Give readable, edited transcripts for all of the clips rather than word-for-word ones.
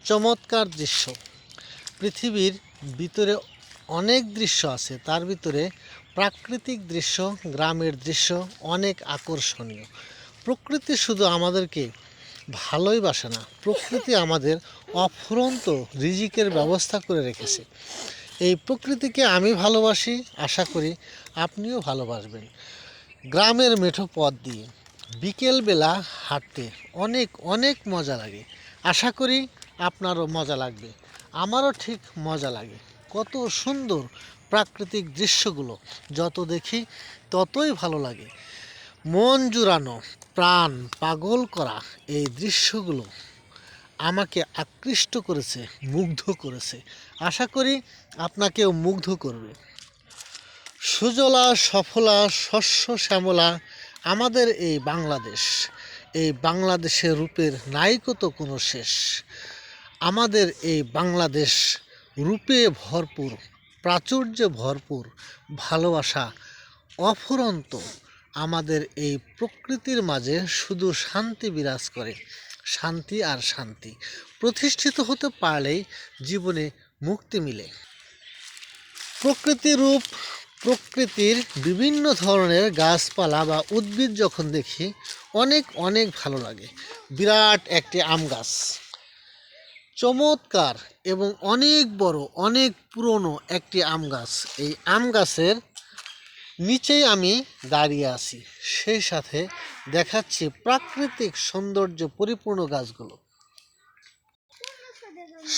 চমৎকার দৃশ্য। পৃথিবীর ভিতরে অনেক দৃশ্য আছে, তার ভিতরে প্রাকৃতিক দৃশ্য, গ্রামের দৃশ্য অনেক আকর্ষণীয়। প্রকৃতি শুধু আমাদেরকে ভালোই বাসে না, প্রকৃতি আমাদের অফুরন্ত রিজিকের ব্যবস্থা করে রেখেছে। এই প্রকৃতিকে আমি ভালোবাসি, আশা করি আপনিও ভালোবাসবেন। গ্রামের মেঠো পথ দিয়ে বিকেলবেলা হাঁটতে অনেক অনেক মজা লাগে। আশা করি আপনারও মজা লাগবে, আমারও ঠিক মজা লাগে। কত সুন্দর প্রাকৃতিক দৃশ্যগুলো, যত দেখি ততই ভালো লাগে। মন জুড়ানো, প্রাণ পাগল করা এই দৃশ্যগুলো আমাকে আকৃষ্ট করেছে, মুগ্ধ করেছে। আশা করি আপনাকেও মুগ্ধ করবে। সুজলা সফলা শস্য শ্যামলা আমাদের এই বাংলাদেশ। এই বাংলাদেশের রূপের নাইকো তো কোনো শেষ। আমাদের এই বাংলাদেশ রূপে ভরপুর, প্রাচুর্যে ভরপুর, ভালোবাসা অফুরন্ত। আমাদের এই প্রকৃতির মাঝে শুধু শান্তি বিরাজ করে, শান্তি আর শান্তি। প্রতিষ্ঠিত হতে পারলেই জীবনে মুক্তি মিলে। প্রকৃতির রূপ, প্রকৃতির বিভিন্ন ধরনের গাছপালা বা উদ্ভিদ যখন দেখি অনেক অনেক ভালো লাগে। বিরাট একটি আম গাছ, চমৎকার এবং অনেক বড়, অনেক পুরনো একটি আম গাছ। এই আম গাছের নিচেই আমি দাঁড়িয়ে আছি, সেই সাথে দেখাচ্ছি প্রাকৃতিক সৌন্দর্য পরিপূর্ণ গাছগুলো।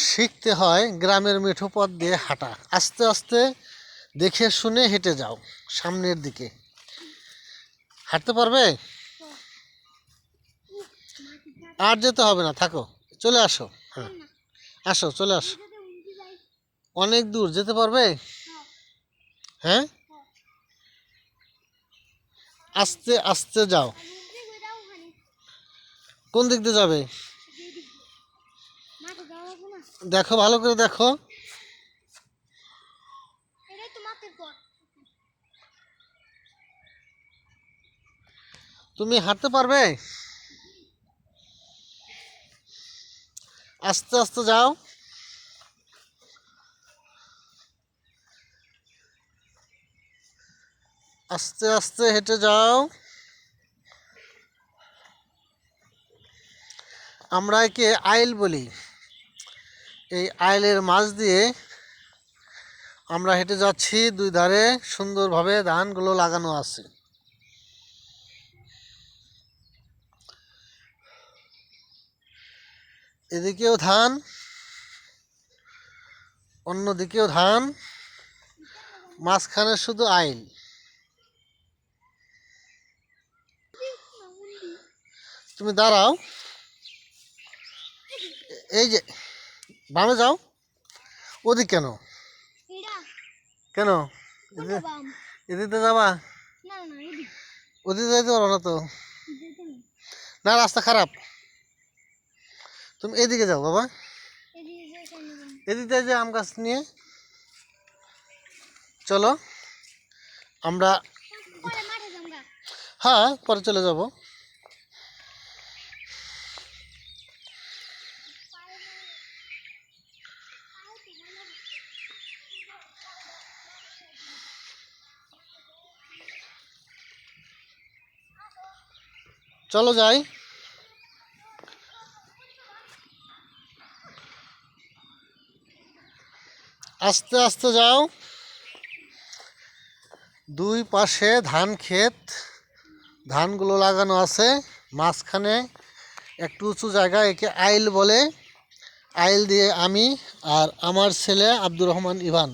শিখতে হয় গ্রামের মেঠো পথ দিয়ে হাঁটা। আস্তে আস্তে দেখে শুনে হেঁটে যাও, সামনের দিকে হাঁটতে পারবে। আর যেতে হবে না, থাকো, চলে আসো। হ্যাঁ আসো, চলে আসো। অনেক দূর যেতে পারবে? হ্যাঁ, আস্তে আস্তে যাও। কোন দিক দিয়ে যাবে দেখো, ভালো করে দেখো। তুমি হাঁটতে পারবে? আস্তে আস্তে যাও। আস্তে আস্তে হেঁটে যাও। আমরা একে আইল বলি। এই আইলের মাঝ দিয়ে আমরা হেঁটে যাচ্ছি। দুই ধারে সুন্দরভাবে ধানগুলো লাগানো আছে। এদিকেও ধান, অন্যদিকেও ধান, মাঝখানে শুধু আইল। তুমি দাঁড়াও, এই যে বামে যাও। ওদিক কেন কেন এদিকে যাবা? ওদিকে যাইতে পারো না তো, না রাস্তা খারাপ। তুমি এদিকে যাও বাবা, এদিকে যে আম গাছ নিয়ে চলো। আমরা হ্যাঁ পরে চলে যাব। চলো যাই। আস্তে আস্তে যাও। দুই পাশে ধান ক্ষেত, ধানগুলো লাগানো আছে। মাঝখানে একটু উঁচু জায়গা, একে আইল বলে। আইল দিয়ে আমি আর আমার ছেলে আব্দুর রহমান ইভান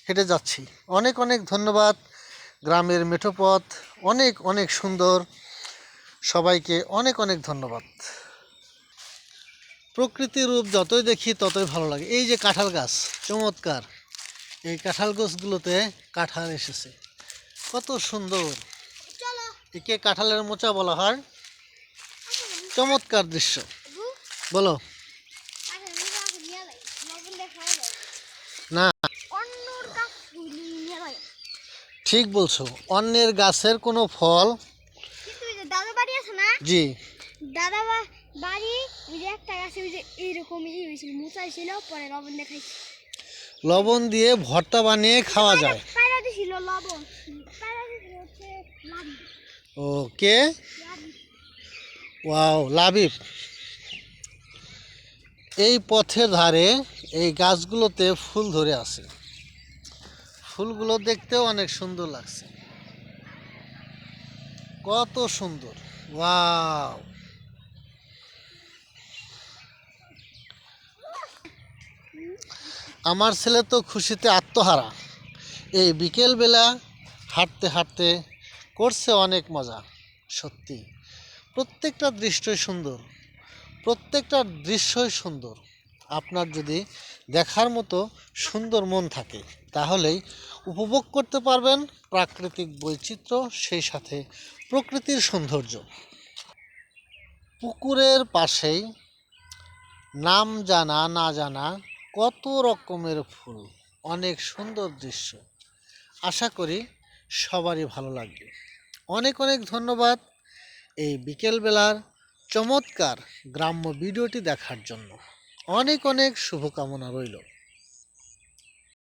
হেঁটে যাচ্ছি। অনেক অনেক ধন্যবাদ। গ্রামের মেঠো পথ অনেক অনেক সুন্দর। সবাইকে অনেক অনেক ধন্যবাদ। প্রকৃতির রূপ যতই দেখি ততই ভালো লাগে। এই যে কাঁঠাল গাছ, চমৎকার। এই কাঁঠাল গাছগুলোতে কাঁঠাল এসেছে, কত সুন্দর। একে কাঁঠালের মোচা বলা হয়। চমৎকার দৃশ্য। বলো না, ঠিক বলছো। অন্যের গাছের কোনো ফল, জি, দাদা বাড়ি ওই যে একটা গাছে ওই যে এইরকমই হয়েছিল, মুচাই ছিল, পরে লবণ দিয়ে খাইছি। লবণ দিয়ে ভর্তা বানিয়ে খাওয়া যায়। পায়রা দিছিল লবণ, পায়রা দিছিল হচ্ছে লাবি। ওকে, লাবি। ওয়াও, লাবিব। এই পথের ধারে এই গাছগুলোতে ফুল ধরে আছে। ফুলগুলো দেখতেও অনেক সুন্দর লাগছে। কত সুন্দর, ওয়াও। আমার ছেলে তো খুশিতে আত্মহারা। এই বিকেলবেলা হাঁটতে হাঁটতে করছে অনেক মজা। সত্যি প্রত্যেকটা দৃশ্যই সুন্দর, প্রত্যেকটা দৃশ্যই সুন্দর। আপনার যদি দেখার মতো সুন্দর মন থাকে তাহলেই উপভোগ করতে পারবেন প্রাকৃতিক বৈচিত্র্য, সেই সাথে প্রকৃতির সৌন্দর্য। পুকুরের পাশেই নাম জানা না জানা কত রকমের ফুল, অনেক সুন্দর দৃশ্য। আশা করি সবারই ভালো লাগবে। অনেক অনেক ধন্যবাদ এই বিকেলবেলার চমৎকার গ্রাম্য ভিডিওটি দেখার জন্য। অনেক অনেক শুভকামনা রইল।